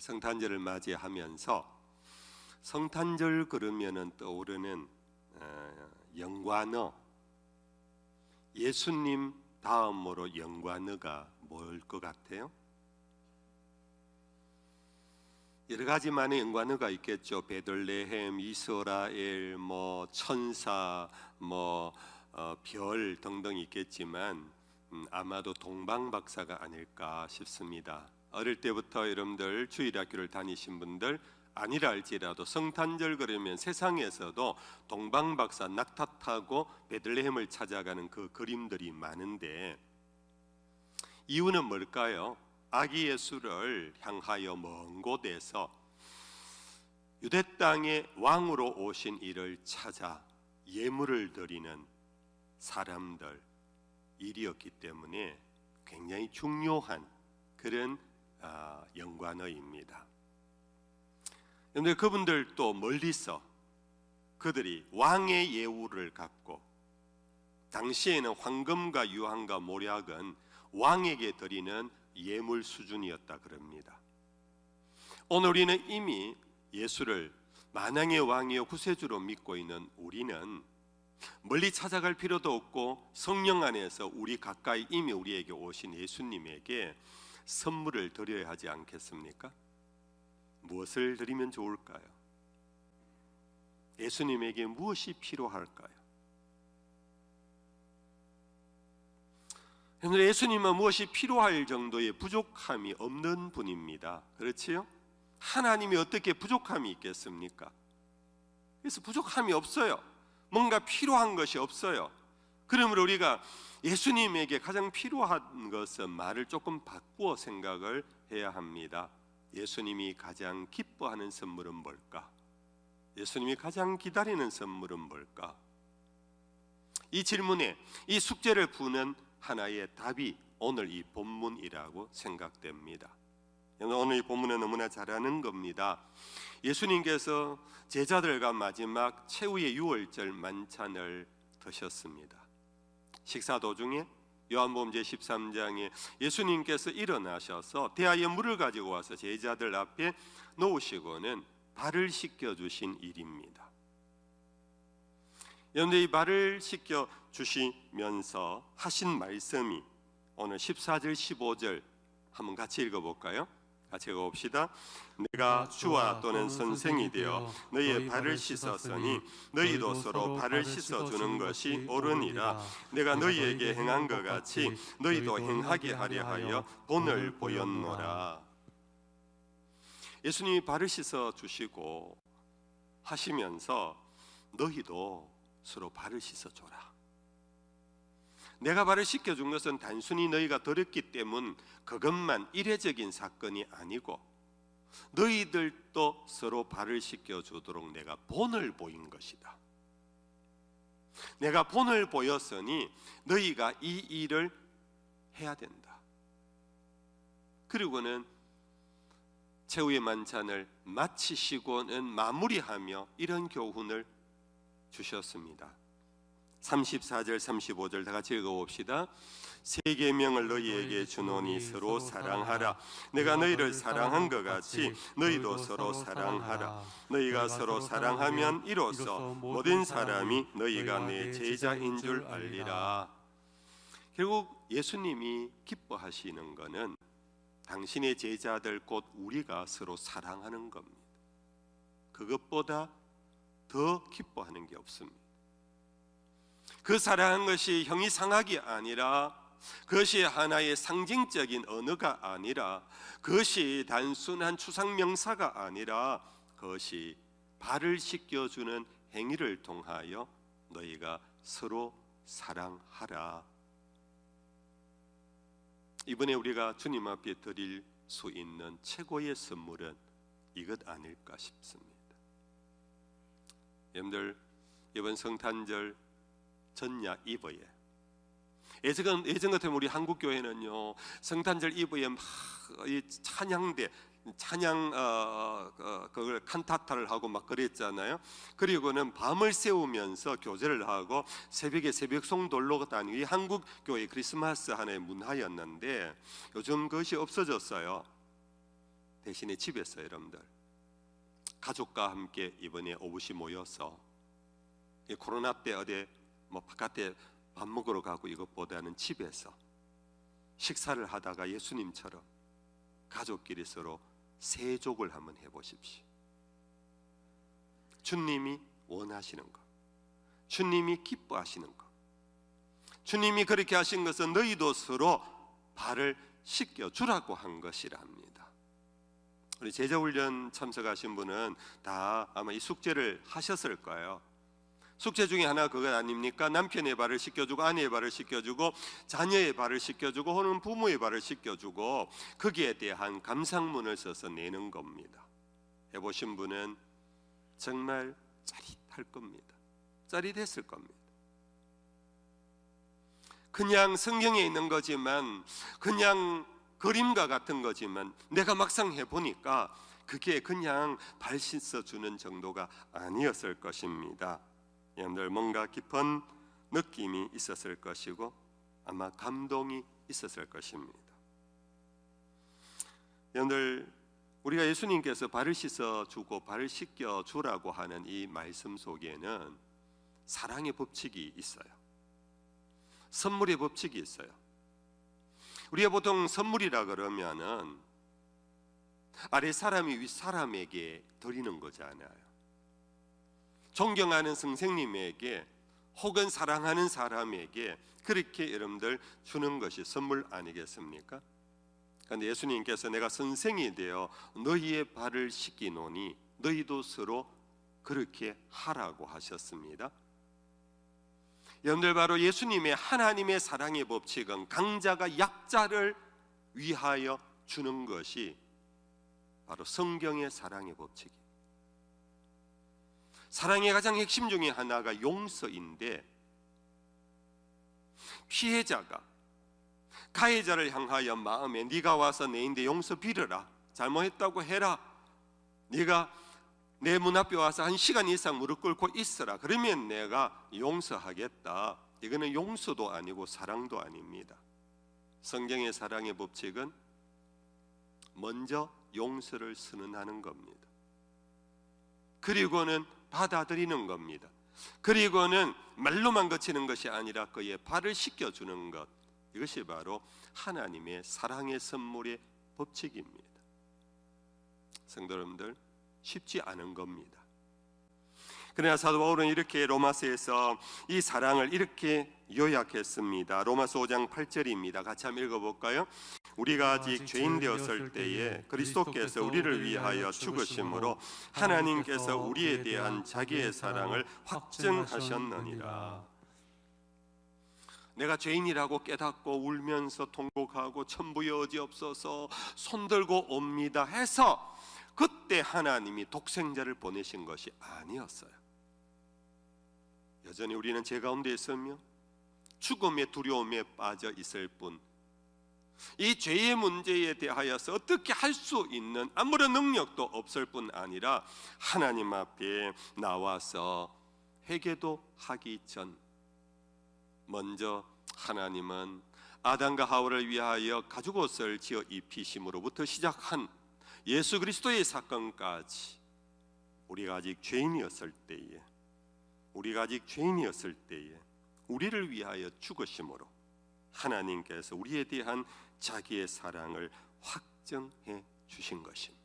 성탄절을 맞이하면서 성탄절 그러면은 떠오르는 연관어, 예수님 다음으로 연관어가 뭘 것 같아요? 여러 가지만의 연관어가 있겠죠. 베들레헴, 이스라엘, 천사, 별 등등 있겠지만 아마도 동방박사가 아닐까 싶습니다. 어릴 때부터 여러분들 주일학교를 다니신 분들 아니라 할지라도 성탄절 그러면 세상에서도 동방박사 낙타 타고 베들레헴을 찾아가는 그 그림들이 많은데 이유는 뭘까요? 아기 예수를 향하여 먼 곳에서 유대 땅의 왕으로 오신 이를 찾아 예물을 드리는 사람들 일이었기 때문에 굉장히 중요한 그런 연관어입니다. 그런데 그분들 또 멀리서 그들이 왕의 예우를 갖고, 당시에는 황금과 유황과 모략은 왕에게 드리는 예물 수준이었다 그럽니다. 오늘 우리는 이미 예수를 만왕의 왕이요 구세주로 믿고 있는 우리는 멀리 찾아갈 필요도 없고 성령 안에서 우리 가까이 이미 우리에게 오신 예수님에게 선물을 드려야 하지 않겠습니까? 무엇을 드리면 좋을까요? 예수님에게 무엇이 필요할까요? 예수님은 무엇이 필요할 정도의 부족함이 없는 분입니다. 그렇지요? 하나님이 어떻게 부족함이 있겠습니까? 그래서 부족함이 없어요. 뭔가 필요한 것이 없어요. 그러므로 우리가 예수님에게 가장 필요한 것은 말을 조금 바꾸어 생각을 해야 합니다. 예수님이 가장 기뻐하는 선물은 뭘까? 예수님이 가장 기다리는 선물은 뭘까? 이 질문에 이 숙제를 푸는 하나의 답이 오늘 이 본문이라고 생각됩니다. 오늘 이 본문은 너무나 잘하는 겁니다. 예수님께서 제자들과 마지막 최후의 유월절 만찬을 드셨습니다. 식사 도중에 요한복음 제13장에 예수님께서 일어나셔서 대하에 물을 가지고 와서 제자들 앞에 놓으시고는 발을 씻겨주신 일입니다. 그런데 이 발을 씻겨주시면서 하신 말씀이 오늘 14절 15절 한번 같이 읽어볼까요? 같이 읽어봅시다. 내가 주와 또는 선생이 되어 너희의 발을 씻었으니 너희도 서로 발을 씻어주는 것이 옳으니라. 내가 너희에게 행한 것 같이 너희도 행하게 하려 하여 본을 보였노라. 예수님이 발을 씻어주시고 하시면서 너희도 서로 발을 씻어줘라. 내가 발을 씻겨준 것은 단순히 너희가 들었기 때문 그것만 이례적인 사건이 아니고 너희들도 서로 발을 씻겨주도록 내가 본을 보인 것이다. 내가 본을 보였으니 너희가 이 일을 해야 된다. 그리고는 최후의 만찬을 마치시고는 마무리하며 이런 교훈을 주셨습니다. 34절 35절 다 같이 읽어봅시다. 세 계명을 너희에게 주노니 서로 사랑하라. 내가 너희를 사랑한 것 같이 너희도 서로 사랑하라. 너희가 서로 사랑하면 이로써 모든 사람이 너희가 내 제자인 줄 알리라. 결국 예수님이 기뻐하시는 것은 당신의 제자들 곧 우리가 서로 사랑하는 겁니다. 그것보다 더 기뻐하는 게 없습니다. 그 사랑한 것이 형이상학이 아니라, 그것이 하나의 상징적인 언어가 아니라, 그것이 단순한 추상명사가 아니라, 그것이 발을 씻겨주는 행위를 통하여 너희가 서로 사랑하라. 이번에 우리가 주님 앞에 드릴 수 있는 최고의 선물은 이것 아닐까 싶습니다. 여러분들 이번 성탄절 전야 이브에 예전 같으면 우리 한국 교회는요 성탄절 이브에 막 이 찬양 그걸 칸타타를 하고 막 그랬잖아요. 그리고는 밤을 새우면서 교제를 하고 새벽에 새벽송 돌로 다니고 이 한국 교회 크리스마스 하나의 문화였는데 요즘 그것이 없어졌어요. 대신에 집에서 여러분들 가족과 함께 이번에 오붓이 모여서 이 코로나 때 어디 뭐 바깥에 밥 먹으러 가고 이것보다는 집에서 식사를 하다가 예수님처럼 가족끼리 서로 세족을 한번 해보십시오. 주님이 원하시는 것, 주님이 기뻐하시는 것, 주님이 그렇게 하신 것은 너희도 서로 발을 씻겨주라고 한 것이라 합니다. 우리 제자훈련 참석하신 분은 다 아마 이 숙제를 하셨을 거예요. 숙제 중에 하나 그거 아닙니까? 남편의 발을 씻겨주고 아내의 발을 씻겨주고 자녀의 발을 씻겨주고 혹은 부모의 발을 씻겨주고 거기에 대한 감상문을 써서 내는 겁니다. 해보신 분은 정말 짜릿할 겁니다. 짜릿했을 겁니다. 그냥 성경에 있는 거지만, 그냥 그림과 같은 거지만 내가 막상 해보니까 그게 그냥 발 씻어주는 정도가 아니었을 것입니다. 여러분들 뭔가 깊은 느낌이 있었을 것이고 아마 감동이 있었을 것입니다. 여러분들, 우리가 예수님께서 발을 씻어주고 발을 씻겨주라고 하는 이 말씀 속에는 사랑의 법칙이 있어요. 선물의 법칙이 있어요. 우리가 보통 선물이라 그러면은 아래 사람이 윗 사람에게 드리는 거잖아요. 존경하는 선생님에게 혹은 사랑하는 사람에게 그렇게 여러분들 주는 것이 선물 아니겠습니까? 그런데 예수님께서 내가 선생이 되어 너희의 발을 씻기노니 너희도 서로 그렇게 하라고 하셨습니다. 여러분들, 바로 예수님의 하나님의 사랑의 법칙은 강자가 약자를 위하여 주는 것이 바로 성경의 사랑의 법칙이에요. 사랑의 가장 핵심 중에 하나가 용서인데, 피해자가 가해자를 향하여 마음에 네가 와서 내인데 용서 빌어라, 잘못했다고 해라, 네가 내 문 앞에 와서 1시간 이상 무릎 꿇고 있어라, 그러면 내가 용서하겠다. 이거는 용서도 아니고 사랑도 아닙니다. 성경의 사랑의 법칙은 먼저 용서를 선언하는 겁니다. 그리고는 받아들이는 겁니다. 그리고는 말로만 거치는 것이 아니라 그의 발을 씻겨주는 것, 이것이 바로 하나님의 사랑의 선물의 법칙입니다. 성도 여러분들, 쉽지 않은 겁니다. 그러나 사도 바울은 이렇게 로마서에서 이 사랑을 이렇게 요약했습니다. 로마서 5장 8절입니다. 같이 한번 읽어볼까요? 우리가 아직 죄인 되었을 때에 그리스도께서 우리를 위하여 죽으심으로 하나님께서 우리에 대한 자기의 사랑을 확증하셨느니라. 내가 죄인이라고 깨닫고 울면서 통곡하고 천부여 어지없어서 손들고 옵니다 해서 그때 하나님이 독생자를 보내신 것이 아니었어요. 여전히 우리는 죄 가운데 있으며 죽음의 두려움에 빠져 있을 뿐, 이 죄의 문제에 대하여서 어떻게 할 수 있는 아무런 능력도 없을 뿐 아니라 하나님 앞에 나와서 회개도 하기 전 먼저 하나님은 아담과 하와를 위하여 가죽옷을 지어 입히심으로부터 시작한 예수 그리스도의 사건까지 우리가 아직 죄인이었을 때에 우리를 위하여 죽으심으로 하나님께서 우리에 대한 자기의 사랑을 확증해 주신 것입니다.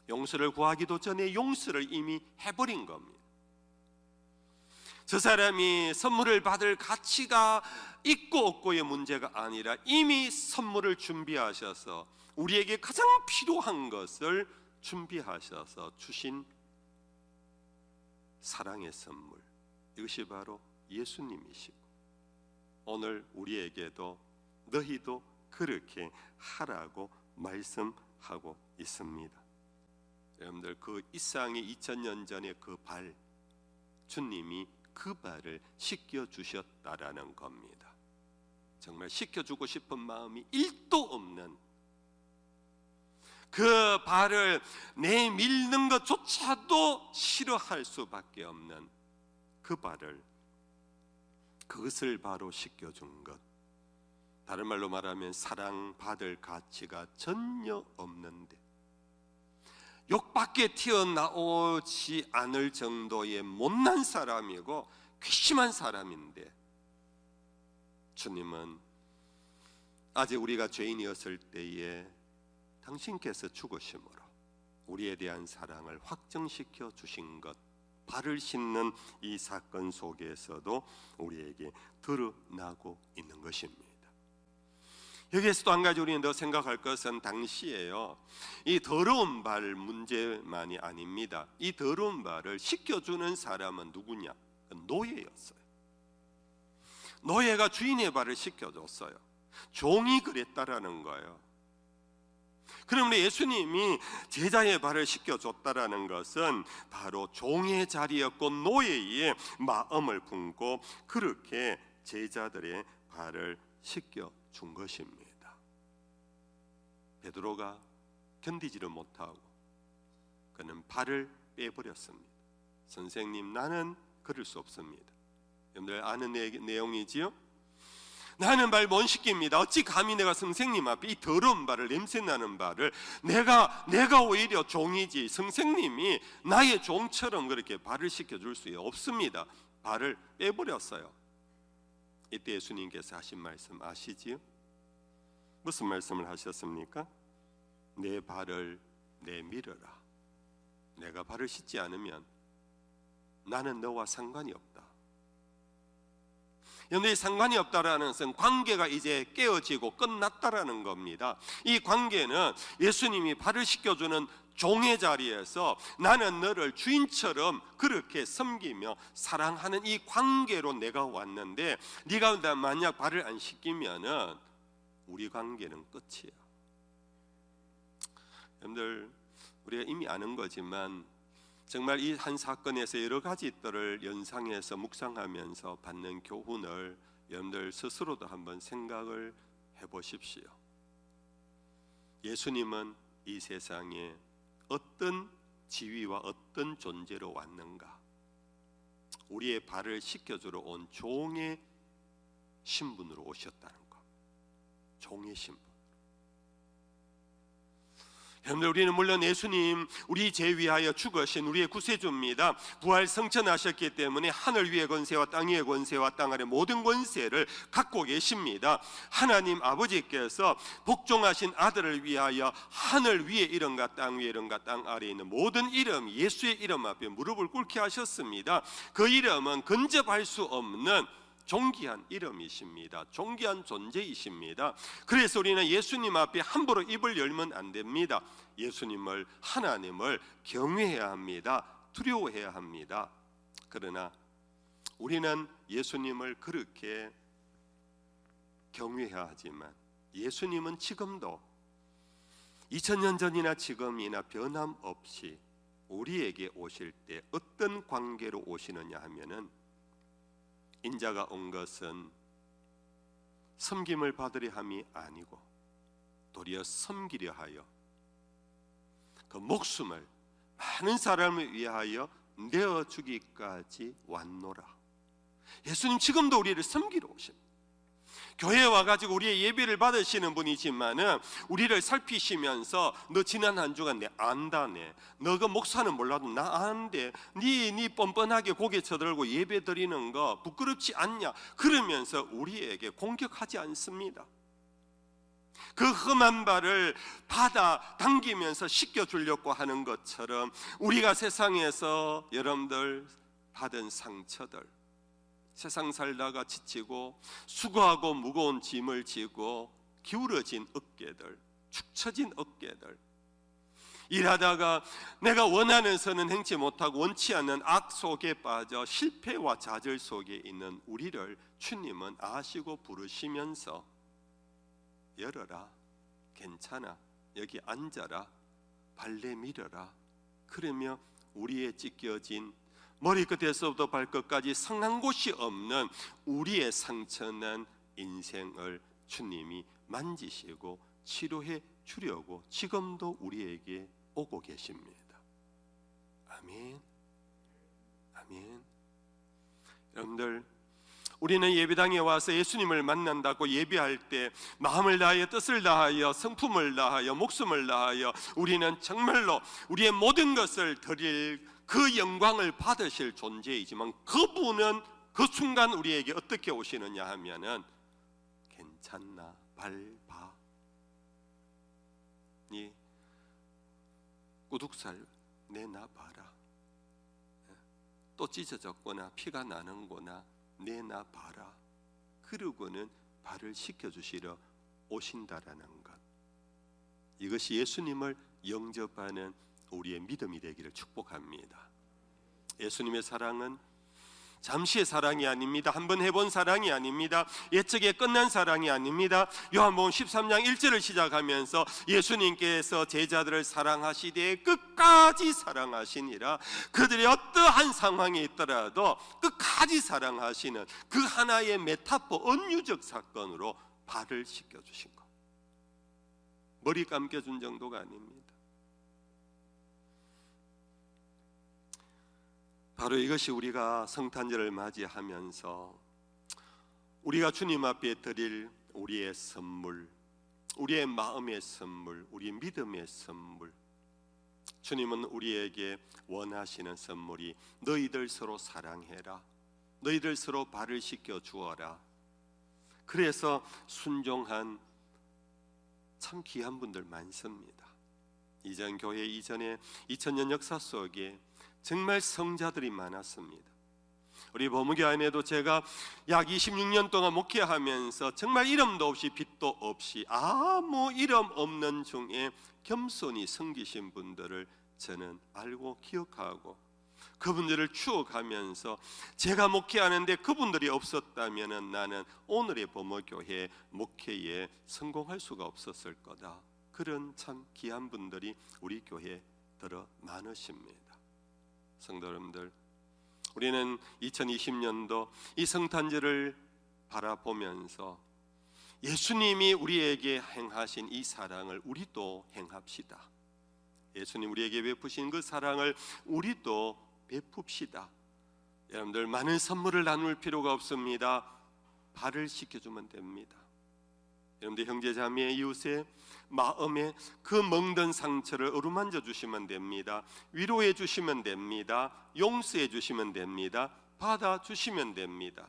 용서를 구하기도 전에 용서를 이미 해버린 겁니다. 저 사람이 선물을 받을 가치가 있고 없고의 문제가 아니라 이미 선물을 준비하셔서 우리에게 가장 필요한 것을 준비하셔서 주신 사랑의 선물, 이것이 바로 예수님이시고 오늘 우리에게도 너희도 그렇게 하라고 말씀하고 있습니다. 여러분들, 그 이상의 2000년 전의 그 발, 주님이 그 발을 씻겨주셨다라는 겁니다. 정말 씻겨주고 싶은 마음이 1도 없는, 그 발을 내밀는 것조차도 싫어할 수밖에 없는 그 발을, 그것을 바로 씻겨준 것, 다른 말로 말하면 사랑받을 가치가 전혀 없는데, 욕밖에 튀어나오지 않을 정도의 못난 사람이고 괘씸한 사람인데, 주님은 아직 우리가 죄인이었을 때에 당신께서 죽으심으로 우리에 대한 사랑을 확정시켜 주신 것, 발을 씻는 이 사건 속에서도 우리에게 드러나고 있는 것입니다. 여기에서 또 한 가지 우리는 더 생각할 것은 당시에요, 이 더러운 발 문제만이 아닙니다. 이 더러운 발을 씻겨주는 사람은 누구냐? 노예였어요. 노예가 주인의 발을 씻겨줬어요. 종이 그랬다라는 거예요. 그러므로 예수님이 제자의 발을 씻겨줬다라는 것은 바로 종의 자리였고 노예의 마음을 품고 그렇게 제자들의 발을 씻겨준 것입니다. 베드로가 견디지를 못하고 그는 발을 빼버렸습니다. 선생님, 나는 그럴 수 없습니다. 여러분들 아는 내용이지요? 나는 발 못 씻깁니다. 어찌 감히 내가 선생님 앞에 이 더러운 발을, 냄새나는 발을, 내가 오히려 종이지 선생님이 나의 종처럼 그렇게 발을 씻겨줄 수 없습니다. 발을 빼버렸어요. 이때 예수님께서 하신 말씀 아시지요? 무슨 말씀을 하셨습니까? 내 발을 내밀어라. 내가 발을 씻지 않으면 나는 너와 상관이 없다. 연애에 상관이 없다라는 것은 관계가 이제 깨어지고 끝났다라는 겁니다. 이 관계는 예수님이 발을 씻겨주는 종의 자리에서 나는 너를 주인처럼 그렇게 섬기며 사랑하는 이 관계로 내가 왔는데, 네가 만약 발을 안 씻기면은 우리 관계는 끝이야. 여러분들, 우리가 이미 아는 거지만 정말 이 한 사건에서 여러 가지들을 연상해서 묵상하면서 받는 교훈을 여러분들 스스로도 한번 생각을 해보십시오. 예수님은 이 세상에 어떤 지위와 어떤 존재로 왔는가? 우리의 발을 씻겨주러 온 종의 신분으로 오셨다는 것. 종의 신분. 여러분들, 우리는 물론 예수님 우리 죄 위하여 죽으신 우리의 구세주입니다. 부활 성천하셨기 때문에 하늘 위의 권세와 땅 위의 권세와 땅 아래 모든 권세를 갖고 계십니다. 하나님 아버지께서 복종하신 아들을 위하여 하늘 위의 이름과 땅 위의 이름과 땅 아래에 있는 모든 이름, 예수의 이름 앞에 무릎을 꿇게 하셨습니다. 그 이름은 근접할 수 없는 존귀한 이름이십니다. 존귀한 존재이십니다. 그래서 우리는 예수님 앞에 함부로 입을 열면 안 됩니다. 예수님을, 하나님을 경외해야 합니다. 두려워해야 합니다. 그러나 우리는 예수님을 그렇게 경외해야 하지만 예수님은 지금도 2000년 전이나 지금이나 변함없이 우리에게 오실 때 어떤 관계로 오시느냐 하면은, 인자가 온 것은 섬김을 받으려 함이 아니고 도리어 섬기려 하여 그 목숨을 많은 사람을 위하여 내어주기까지 왔노라. 예수님 지금도 우리를 섬기러 오십니다. 교회에 와가지고 우리의 예배를 받으시는 분이지만은 우리를 살피시면서 너 지난 한 주간 내 안다네, 너 그 목사는 몰라도 나 아는데 네 뻔뻔하게 고개 쳐들고 예배 드리는 거 부끄럽지 않냐, 그러면서 우리에게 공격하지 않습니다. 그 험한 발을 받아 당기면서 씻겨주려고 하는 것처럼 우리가 세상에서 여러분들 받은 상처들, 세상 살다가 지치고 수고하고 무거운 짐을 지고 기울어진 어깨들, 축 처진 어깨들, 일하다가 내가 원하는 선은 행치 못하고 원치 않는 악 속에 빠져 실패와 좌절 속에 있는 우리를 주님은 아시고 부르시면서 열어라, 괜찮아, 여기 앉아라, 발레 밀어라, 그러며 우리의 찢겨진 머리끝에서부터 발끝까지 상한 곳이 없는 우리의 상처난 인생을 주님이 만지시고 치료해 주려고 지금도 우리에게 오고 계십니다. 아멘. 아멘. 여러분들, 우리는 예배당에 와서 예수님을 만난다고 예배할 때 마음을 다하여 뜻을 다하여 성품을 다하여 목숨을 다하여 우리는 정말로 우리의 모든 것을 드릴 그 영광을 받으실 존재이지만, 그분은 그 순간 우리에게 어떻게 오시느냐 하면은 괜찮나 밟아, 네 구둑살 내놔봐라, 또 찢어졌거나 피가 나는거나 내놔봐라, 그러고는 발을 씻겨주시러 오신다라는 것, 이것이 예수님을 영접하는 우리의 믿음이 되기를 축복합니다. 예수님의 사랑은 잠시의 사랑이 아닙니다. 한번 해본 사랑이 아닙니다. 예측에 끝난 사랑이 아닙니다. 요한복음 13장 1절을 시작하면서 예수님께서 제자들을 사랑하시되 끝까지 사랑하시니라, 그들이 어떠한 상황에 있더라도 끝까지 사랑하시는 그 하나의 메타포, 은유적 사건으로 발을 씻겨주신 것, 머리 감겨준 정도가 아닙니다. 바로 이것이 우리가 성탄절을 맞이하면서 우리가 주님 앞에 드릴 우리의 선물, 우리의 마음의 선물, 우리의 믿음의 선물, 주님은 우리에게 원하시는 선물이 너희들 서로 사랑해라, 너희들 서로 발을 씻겨 주어라. 그래서 순종한 참 귀한 분들 많습니다. 이전 교회 이전에 2000년 역사 속에 정말 성자들이 많았습니다. 우리 범우교 안에도 제가 약 26년 동안 목회하면서 정말 이름도 없이 빚도 없이 아무 이름 없는 중에 겸손히 섬기신 분들을 저는 알고 기억하고, 그분들을 추억하면서 제가 목회하는데 그분들이 없었다면 나는 오늘의 범우교회 목회에 성공할 수가 없었을 거다. 그런 참 귀한 분들이 우리 교회에 들어 많으십니다. 성도 여러분들, 우리는 2020년도 이 성탄절을 바라보면서 예수님이 우리에게 행하신 이 사랑을 우리도 행합시다. 예수님 우리에게 베푸신 그 사랑을 우리도 베풉시다. 여러분들, 많은 선물을 나눌 필요가 없습니다. 발을 씻겨주면 됩니다. 여러분들, 형제자매 이웃의 마음에 그 멍든 상처를 어루만져 주시면 됩니다. 위로해 주시면 됩니다. 용서해 주시면 됩니다. 받아 주시면 됩니다.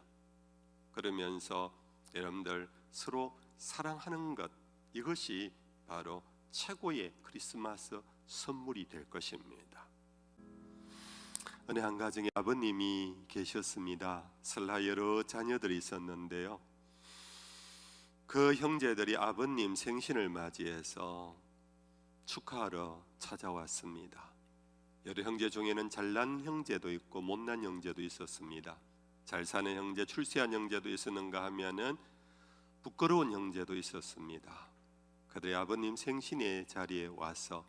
그러면서 여러분들 서로 사랑하는 것, 이것이 바로 최고의 크리스마스 선물이 될 것입니다. 어느 한 가정에 아버님이 계셨습니다. 설날 여러 자녀들이 있었는데요, 그 형제들이 아버님 생신을 맞이해서 축하하러 찾아왔습니다. 여러 형제 중에는 잘난 형제도 있고 못난 형제도 있었습니다. 잘 사는 형제, 출세한 형제도 있었는가 하면은 부끄러운 형제도 있었습니다. 그들의 아버님 생신의 자리에 와서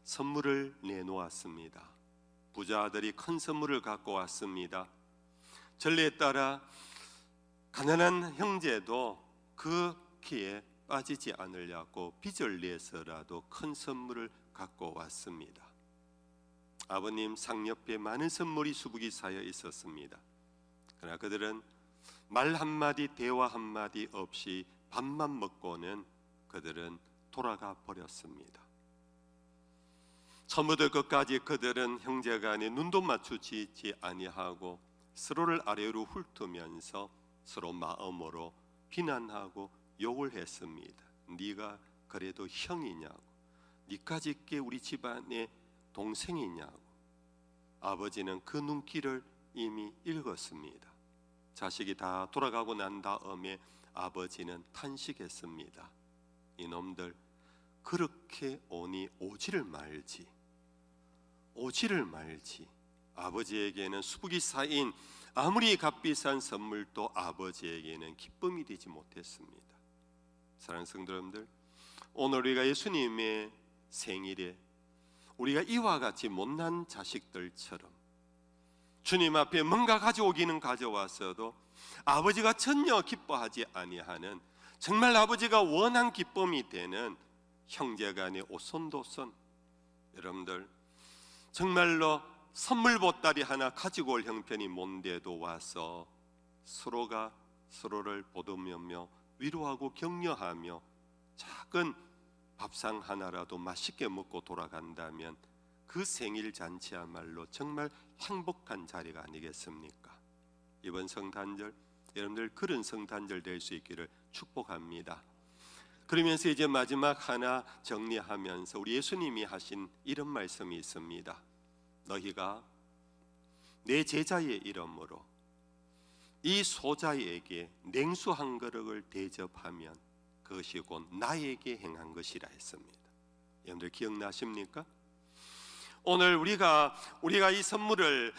선물을 내놓았습니다. 부자 아들이 큰 선물을 갖고 왔습니다. 전례에 따라 가난한 형제도 그 기에 빠지지 않으려고 빚을 내서라도 큰 선물을 갖고 왔습니다. 아버님 상 옆에 많은 선물이 수북이 쌓여 있었습니다. 그러나 그들은 말 한마디, 대화 한마디 없이 밥만 먹고는 그들은 돌아가 버렸습니다. 처음부터 끝까지 그들은 형제간에 눈도 마주치지 아니하고 서로를 아래로 훑으면서 서로 마음으로 비난하고 욕을 했습니다. 네가 그래도 형이냐고, 네까지 게 우리 집안의 동생이냐고. 아버지는 그 눈길을 이미 읽었습니다. 자식이 다 돌아가고 난 다음에 아버지는 탄식했습니다. 이놈들 그렇게 오니 오지를 말지, 오지를 말지. 아버지에게는 수북이 쌓인 아무리 값비싼 선물도 아버지에게는 기쁨이 되지 못했습니다. 사랑하는 성도 여러분들, 오늘 우리가 예수님의 생일에 우리가 이와 같이 못난 자식들처럼 주님 앞에 뭔가 가져오기는 가져왔어도 아버지가 전혀 기뻐하지 아니하는, 정말 아버지가 원한 기쁨이 되는 형제간의 오손도손, 여러분들 정말로 선물 보따리 하나 가지고 올 형편이 뭔데도 와서 서로가 서로를 보듬으며 위로하고 격려하며 작은 밥상 하나라도 맛있게 먹고 돌아간다면 그 생일 잔치야말로 정말 행복한 자리가 아니겠습니까? 이번 성탄절 여러분들 그런 성탄절 될 수 있기를 축복합니다. 그러면서 이제 마지막 하나 정리하면서 우리 예수님이 하신 이런 말씀이 있습니다. 너희가 내 제자의 이름으로 이 소자에게 냉수 한 그릇을 대접하면 그것이 곧 나에게 행한 것이라 했습니다. 여러분들 기억나십니까? 오늘 우리가 이 선물을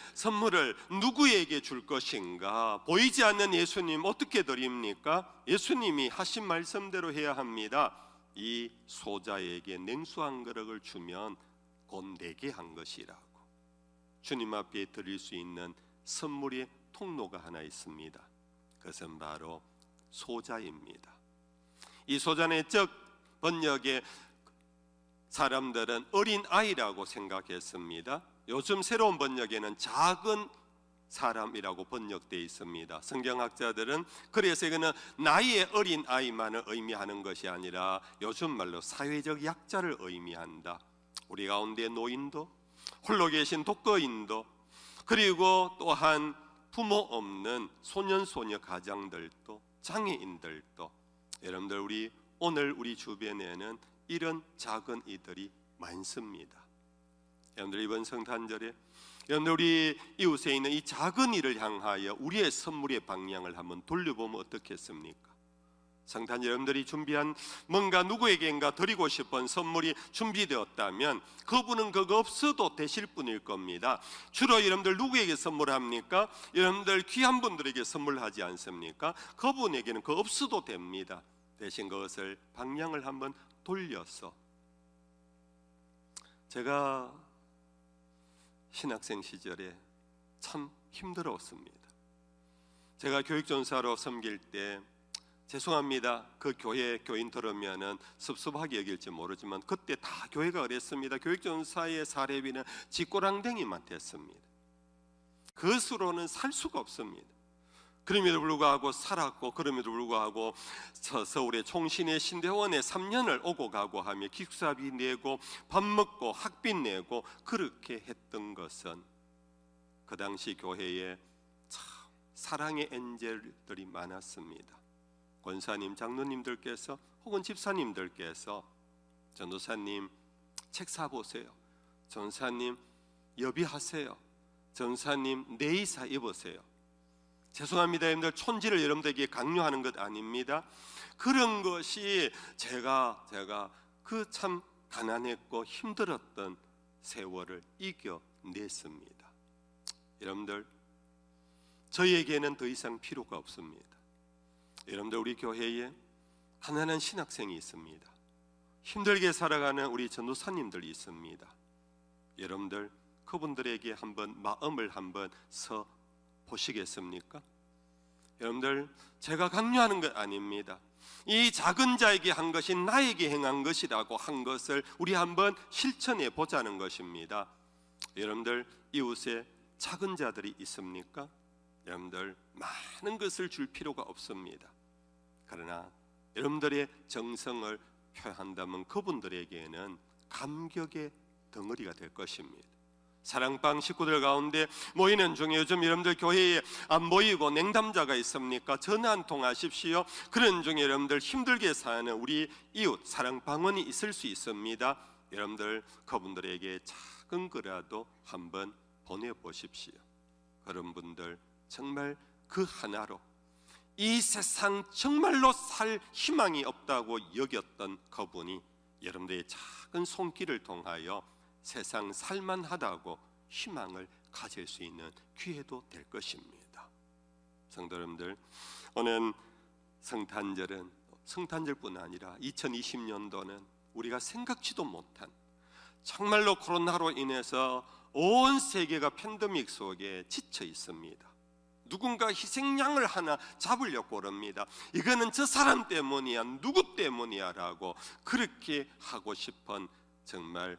누구에게 줄 것인가? 보이지 않는 예수님 어떻게 드립니까? 예수님이 하신 말씀대로 해야 합니다. 이 소자에게 냉수 한 그릇을 주면 곧 내게 한 것이라고. 주님 앞에 드릴 수 있는 선물의 통로가 하나 있습니다. 그것은 바로 소자입니다. 이 소자의 적 번역에 사람들은 어린 아이라고 생각했습니다. 요즘 새로운 번역에는 작은 사람이라고 번역되어 있습니다. 성경학자들은 그래서 이거는 나이의 어린 아이만을 의미하는 것이 아니라 요즘 말로 사회적 약자를 의미한다. 우리 가운데 노인도, 홀로 계신 독거인도, 그리고 또한 부모 없는 소년소녀 가장들도, 장애인들도, 여러분들 오늘 우리 주변에는 이런 작은 이들이 많습니다. 여러분들 이번 성탄절에 여러분들 우리 이웃에 있는 이 작은 이를 향하여 우리의 선물의 방향을 한번 돌려보면 어떻겠습니까? 성탄절 여러분들이 준비한 뭔가 누구에게인가 드리고 싶은 선물이 준비되었다면 그분은 그거 없어도 되실 분일 겁니다. 주로 여러분들 누구에게 선물합니까? 여러분들 귀한 분들에게 선물하지 않습니까? 그분에게는 그거 없어도 됩니다. 대신 그것을 방향을 한번 돌려서, 제가 신학생 시절에 참 힘들었습니다. 제가 교육전사로 섬길 때, 죄송합니다, 그 교회 교인 들으면은 섭섭하게 여길지 모르지만 그때 다 교회가 그랬습니다. 교육전사의 사례비는 쥐꼬랑댕이만 됐습니다. 그것으로는 살 수가 없습니다. 그럼에도 불구하고 살았고, 그럼에도 불구하고 서울의 총신의 신대원에 3년을 오고 가고 하며 기숙사비 내고 밥 먹고 학비 내고 그렇게 했던 것은 그 당시 교회에 참 사랑의 엔젤들이 많았습니다. 권사님, 장로님들께서 혹은 집사님들께서 전도사님 책 사보세요, 전사님 여비하세요, 전사님 네이사 입으세요. 죄송합니다, 여러분들 촌지를 여러분들에게 강요하는 것 아닙니다. 그런 것이 제가 그 참 가난했고 힘들었던 세월을 이겨냈습니다. 여러분들 저희에게는 더 이상 필요가 없습니다. 여러분들 우리 교회에 가난한 신학생이 있습니다. 힘들게 살아가는 우리 전도사님들이 있습니다. 여러분들 그분들에게 한번 마음을 한번 서 보시겠습니까? 여러분들 제가 강요하는 것 아닙니다. 이 작은 자에게 한 것이 나에게 행한 것이라고 한 것을 우리 한번 실천해 보자는 것입니다. 여러분들 이웃에 작은 자들이 있습니까? 여러분들 많은 것을 줄 필요가 없습니다. 그러나 여러분들의 정성을 표현한다면 그분들에게는 감격의 덩어리가 될 것입니다. 사랑방 식구들 가운데 모이는 중에 요즘 여러분들 교회에 안 모이고 냉담자가 있습니까? 전화 한 통 하십시오. 그런 중에 여러분들 힘들게 사는 우리 이웃 사랑방원이 있을 수 있습니다. 여러분들 그분들에게 작은 거라도 한번 보내보십시오. 그런 분들 정말 그 하나로 이 세상 정말로 살 희망이 없다고 여겼던 그분이 여러분들의 작은 손길을 통하여 세상 살만하다고 희망을 가질 수 있는 기회도 될 것입니다. 성도 여러분들, 오늘 성탄절뿐 아니라 2020년도는 우리가 생각지도 못한, 정말로 코로나로 인해서 온 세계가 팬데믹 속에 지쳐 있습니다. 누군가 희생양을 하나 잡으려고 합니다. 이거는 저 사람 때문이야, 누구 때문이야 라고 그렇게 하고 싶은, 정말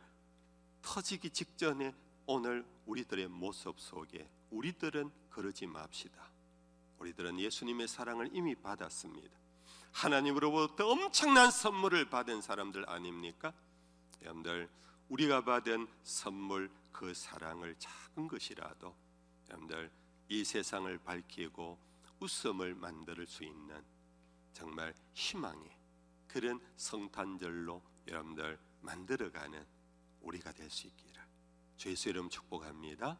터지기 직전에 오늘 우리들의 모습 속에 우리들은 그러지 맙시다. 우리들은 예수님의 사랑을 이미 받았습니다. 하나님으로부터 엄청난 선물을 받은 사람들 아닙니까? 여러분들, 우리가 받은 선물, 그 사랑을 작은 것이라도 여러분들 이 세상을 밝히고 웃음을 만들 수 있는 정말 희망의 그런 성탄절로 여러분들 만들어가는 우리가 될 수 있기를 주 예수 이름 축복합니다.